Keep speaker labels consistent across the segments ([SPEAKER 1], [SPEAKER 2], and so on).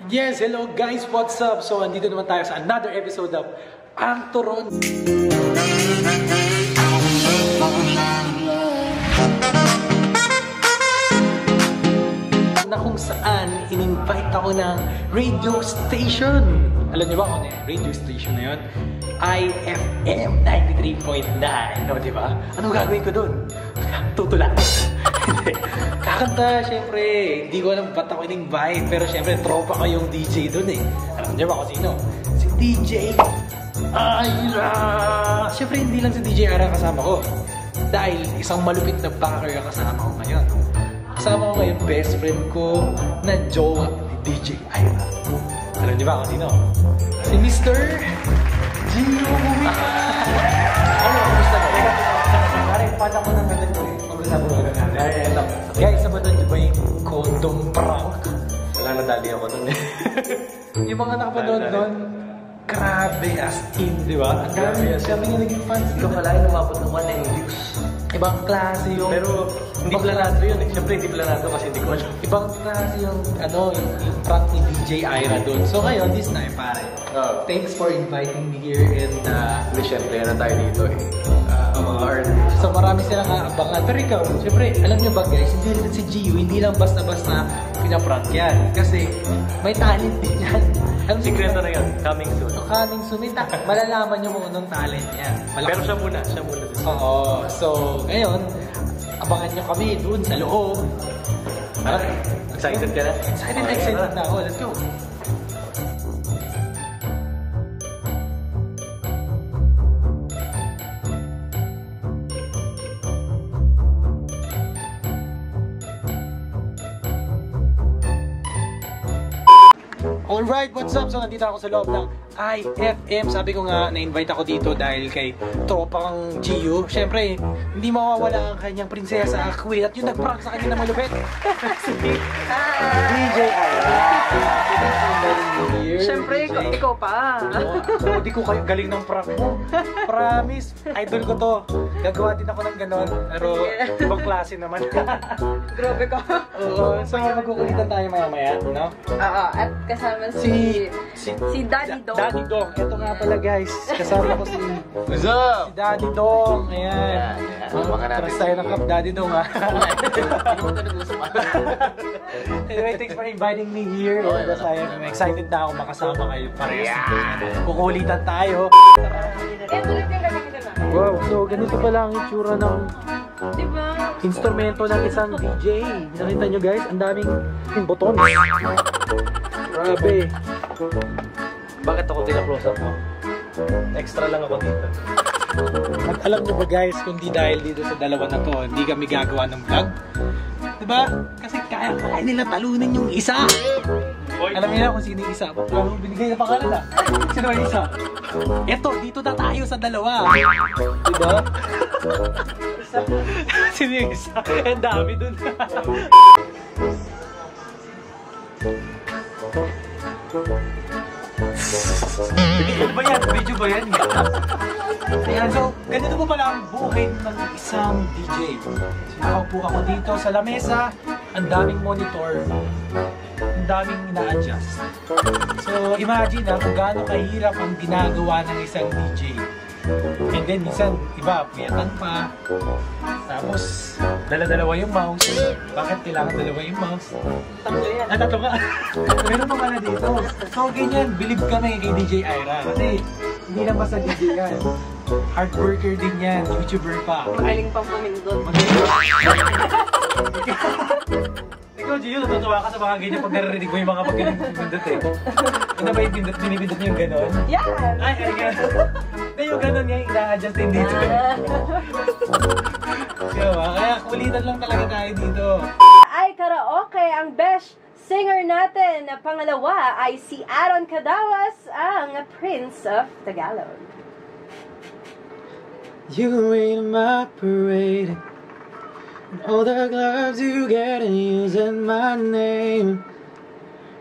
[SPEAKER 1] Yes, hello guys, what's up? So, andito naman tayo sa another episode of Ang Turon. Na kung saan in-invite ako ng radio station. Alam niyo ba kung ano yung radio station na yun? IFM 93.9. No, di ba? Anong gagawin ko dun? Tutula. Kakanta, syempre. Hindi ko alam ba't ako in-invite. Pero syempre, tropa ko yung DJ dun eh. Alam niyo ba kung sino? Si DJ Ira. Syempre, hindi lang si DJ Ira kasama ko. Dahil isang malupit na backer ang kasama ko ngayon. Kasama ko ngayon, best friend ko na jowa ni DJ Ira. Alam niyo ba kung sino? Si Mr. Gio Bumi. Ano, kumusta ba? Parang pata ko ng ganun ko eh. Pag-usapin ko na natin. Guys, sabadan niyo ba yung condom prank?
[SPEAKER 2] Wala na dali ako dun eh.
[SPEAKER 1] Yung mga nakapanood doon, grabe as in, di ba? Ang dami nga naging fans.
[SPEAKER 2] Ikaw pala yung umabot ng 1 views.
[SPEAKER 1] Ibang klase yung...
[SPEAKER 2] Pero hindi planado yun eh. Siyempre hindi planado kasi hindi ko alam.
[SPEAKER 1] Ibang klase yung, yung prank ni DJ Ira doon. So ngayon, this time, pare. Thanks for inviting me here and
[SPEAKER 2] Siyempre, na tayo dito eh. Mga art.
[SPEAKER 1] So marami silang aabangan. Pero ikaw, siyempre, alam nyo ba guys, si Gio, hindi lang basta-basta pinaprank yan. Kasi may talent din yan.
[SPEAKER 2] Sikreto na yun. Coming soon.
[SPEAKER 1] So coming soon. Malalaman nyo kung anong talent yan.
[SPEAKER 2] Pero siya muna.
[SPEAKER 1] Oo. So, ngayon, abangan nyo kami doon sa loob.
[SPEAKER 2] Excited ka na?
[SPEAKER 1] Excited na ako. Let's go. Alright, what's up? So, nandito ako sa loob ng IFM. Sabi ko nga, na-invite ako dito dahil kay tropa kang Gio. Siyempre, hindi mawawala ang kanyang prinsesa, Queen. At yung nag-prank sa kanya na malupit. DJ Ira.
[SPEAKER 3] Siyempre, ikaw pa.
[SPEAKER 1] Hindi ko kayo galing ng prank mo. Promise, idol ko to. Gagawa din ako ng ganon. Pero ibang klase naman.
[SPEAKER 3] Grabe ka.
[SPEAKER 1] Oo, so magkukulitan tayo maya-maya, no?
[SPEAKER 3] Oo, at kasama si Daddy Dong.
[SPEAKER 1] Daddy Dong. Ito nga pala guys. Kasama ko si
[SPEAKER 2] What's up?
[SPEAKER 1] Daddy Dong. Ayan. Tras tayo ng Cup Daddy Dong ha. Anyway, thanks for inviting me here. I'm excited na ako makasama kayo parehas. Kukulitan tayo. Wow, so ganito pala ang itsura ng instrumento ng isang DJ. Nakita nyo guys, ang daming buton. Grabe.
[SPEAKER 2] Bakit ako tina-close up mo? Extra lang ako dito.
[SPEAKER 1] At alam nyo ba guys, kung di dahil dito sa dalawa na to, hindi kami gagawa ng vlog. Diba? Kasi kaya nila talunin yung isa. Alam niyo na kung sino yung isa. Binigay na pangalan na. Sino yung isa? Eto, dito na tayo sa dalawa. Diba? Sino yung isa? Ang dami dun. Video ba yan? Video ba yan? Ayan, so, ganito po pala ang buhay ng isang DJ. So, nakaupo ako dito sa lamesa, ang daming monitor, ang daming ina-adjust. So, imagine kung gaano kahirap ang ginagawa ng isang DJ. And then, minsan, iba, puyatan pa. Tapos, dala-dalawa yung mouse. Bakit kailangan dalawa yung mouse?
[SPEAKER 3] Tatlo yan.
[SPEAKER 1] Tatlo ka. Meron pa pala dito. So, ganyan, believe kami kay DJ Ira. Kasi, hindi lang basta DJ yan. Hard worker din yan. YouTuber pa.
[SPEAKER 3] Magaling pang pumindot.
[SPEAKER 1] Ikaw, Gio, natutuwa ka sa mga ganyan pag naririnig mo yung mga paggaling pindot eh. Ano ba yung binibindot niyo yung gano'n?
[SPEAKER 3] Yan!
[SPEAKER 1] Ay, gano'n. Hindi, yung gano'n nga yung ina-adjust din dito. Kaya kulitan lang talaga tayo dito.
[SPEAKER 3] Ay, karaoke, ang best singer natin na pangalawa ay si Aaron Cadawas, ang Prince of Tagalog.
[SPEAKER 1] You rain my parade, and all the gloves you get and using my name.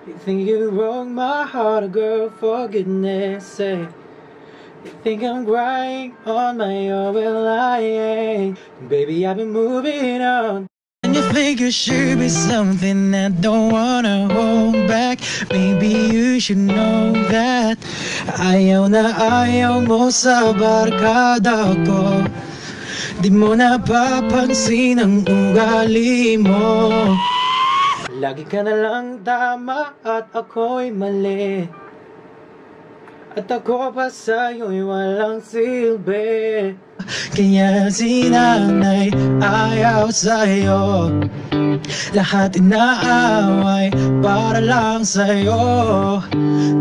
[SPEAKER 1] You think you broke my heart, girl, for goodness sake. You think I'm crying on my own, well I ain't. Baby, I've been moving on. And
[SPEAKER 4] you think you should be something that don't wanna hold back, maybe you should know that ayaw na ayaw mo sa barkada ko. Di mo napapansin ang ugali mo. Lagi ka na lang tama at ako'y mali, at ako pa sa'yo'y walang silbi. Kaya si nanay ayaw sa'yo, lahat inaaway para lang sa'yo.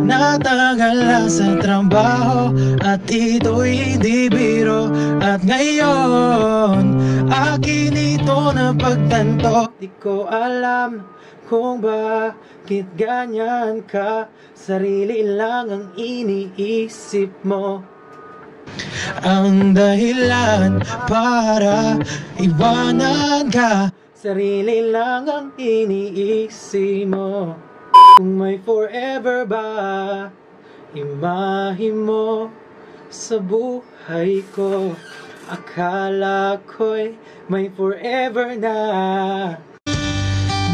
[SPEAKER 4] Natanggal lang sa trabaho at ito'y di biro, at ngayon akin ito na pagtanto. Di ko alam kung bakit ganyan ka, sarili lang ang iniisip mo. Ang dahilan para iwanan ka, sarili lang ang iniisip mo. Kung may forever ba imahe mo sa buhay ko, akala ko'y may forever na.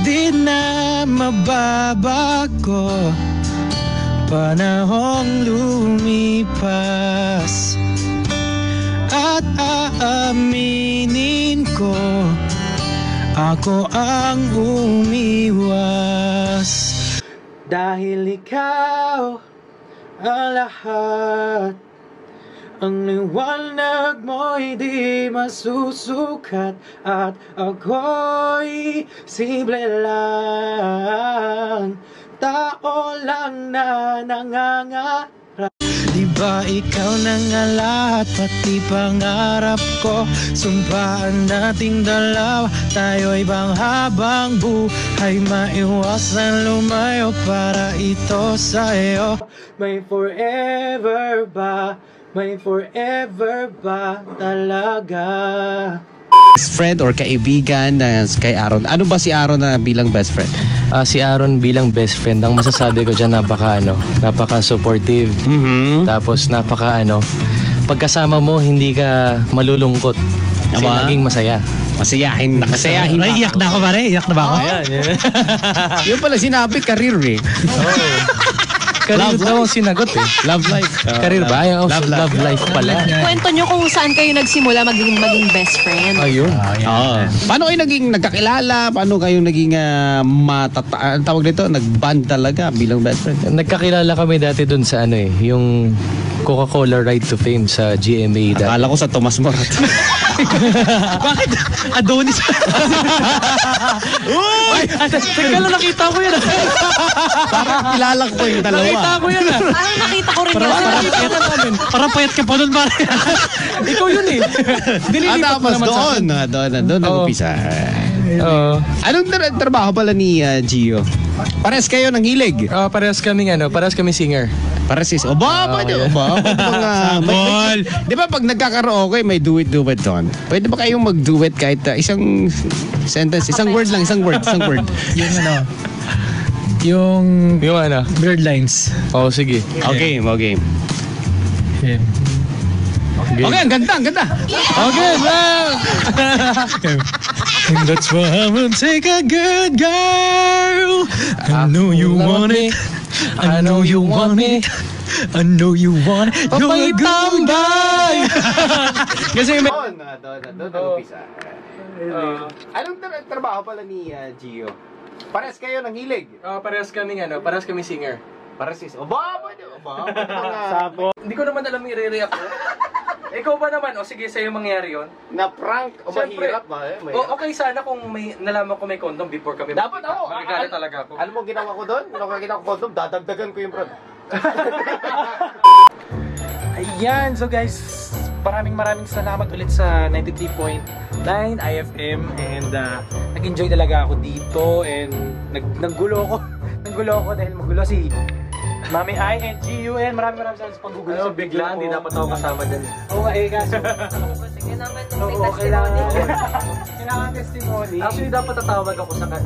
[SPEAKER 4] Di na mababago, panahong lumipas, at aaminin ko, ako ang umiwas. Dahil ikaw ang lahat, ang liwanag mo'y di masusukat, at ako'y simple lang, tao lang na nangangarap. Di ba ikaw na nga lahat, pati pangarap ko, sumpaan nating dalawa, tayo'y bang habang buhay maiwasan lumayo para ito sa'yo. May forever ba? May forever ba talaga?
[SPEAKER 5] Best friend or kaibigan na kay Aaron. Ano ba si Aaron na bilang best friend?
[SPEAKER 2] Si Aaron bilang best friend, ang masasabi ko dyan, napaka-supportive. Tapos pagkasama mo, hindi ka malulungkot. Kasi naging masaya.
[SPEAKER 5] Masayahin na.
[SPEAKER 4] Ay, iyak na ako pare, iyak na ba ako?
[SPEAKER 2] Ayan.
[SPEAKER 5] Yun pala sinabi, career eh.
[SPEAKER 2] Career daw ang sinagot eh.
[SPEAKER 5] Love life.
[SPEAKER 2] Career ba? Love life pala.
[SPEAKER 3] Kwento nyo kung saan kayo nagsimula maging best friend.
[SPEAKER 2] Ayun.
[SPEAKER 5] Paano kayo naging nagkakilala? Paano kayo naging tawag dito, nag-band talaga bilang best friend?
[SPEAKER 2] Nagkakilala kami dati dun sa yung Coca-Cola Ride to Fame sa GMA dati.
[SPEAKER 5] Akala ko sa Tomas Morat.
[SPEAKER 4] Bakit? Adonis.
[SPEAKER 2] Uy! Teka lang, nakita ko yan.
[SPEAKER 5] Parang kilala ko yung dalawa.
[SPEAKER 2] Nakita ko yan.
[SPEAKER 3] Parang nakita ko rin yan.
[SPEAKER 4] Parang payat ka pa nun pare.
[SPEAKER 2] Ikaw yun eh. Dinilipat mo naman sa akin.
[SPEAKER 5] Doon nag-upisa. Anong trabaho pala ni Gio? Pares kayo ng hilig?
[SPEAKER 2] Parehas kami singer.
[SPEAKER 5] Pares Di ba pag nagkakaraoke may do-it doon? Pwede ba kayong mag-duet kahit isang sentence, isang word lang, isang word.
[SPEAKER 4] Yung
[SPEAKER 2] Bird
[SPEAKER 4] lines.
[SPEAKER 2] Sige.
[SPEAKER 5] Okay.
[SPEAKER 4] Okay, ang ganda.
[SPEAKER 2] Okay, well.
[SPEAKER 4] And that's why I will take a good girl. I know you want it. I know you want it. I know you want it. You're a good guy.
[SPEAKER 5] Kasi doon nag-upisa. Anong trabaho pala ni Gio? Pares kayo ng hilig?
[SPEAKER 2] Parehas kami singer.
[SPEAKER 5] Pares
[SPEAKER 2] Hindi ko naman alam yung i-react ko. Ikaw ba naman? Sige, sa'yo mangyari yun?
[SPEAKER 5] Na prank o mahirap ba?
[SPEAKER 2] Okay sana kung nalaman ko may condom before kami.
[SPEAKER 5] Dapat ako.
[SPEAKER 2] Magagalit talaga ako.
[SPEAKER 5] Alam mo ginawa ko doon? Ginawa ko condom, dadagdagan ko yung prank.
[SPEAKER 1] Ayan, so guys, maraming salamat ulit sa 93.9 IFM, and nag-enjoy talaga ako dito, and naggulo ako dahil magulo si Mami I and GUN. Maraming salamat sa paggugulo.
[SPEAKER 2] Bigla, hindi dapat ako kasama dyan.
[SPEAKER 1] Oo, kaso. Kailangan testimony.
[SPEAKER 2] Actually, dapat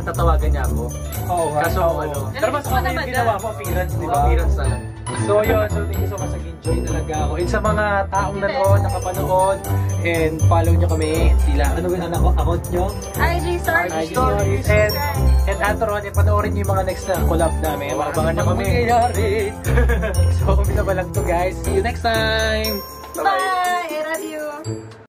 [SPEAKER 2] tatawagan niya ako.
[SPEAKER 1] Oo,
[SPEAKER 2] kaso
[SPEAKER 1] pero mas okay yung ginawa mo, appearance, di ba?
[SPEAKER 2] Appearance na lang.
[SPEAKER 1] So yun, thank you so much, nag-enjoy talaga ako. And sa mga taong nanood, nakapanood, and follow nyo kami, ano yung account nyo?
[SPEAKER 3] RJ Stories.
[SPEAKER 1] Stories. And Antoron, panoorin niyo yung mga next na collab namin. Abangan nyo kami. So, umpisa pa lang to guys. See you next time!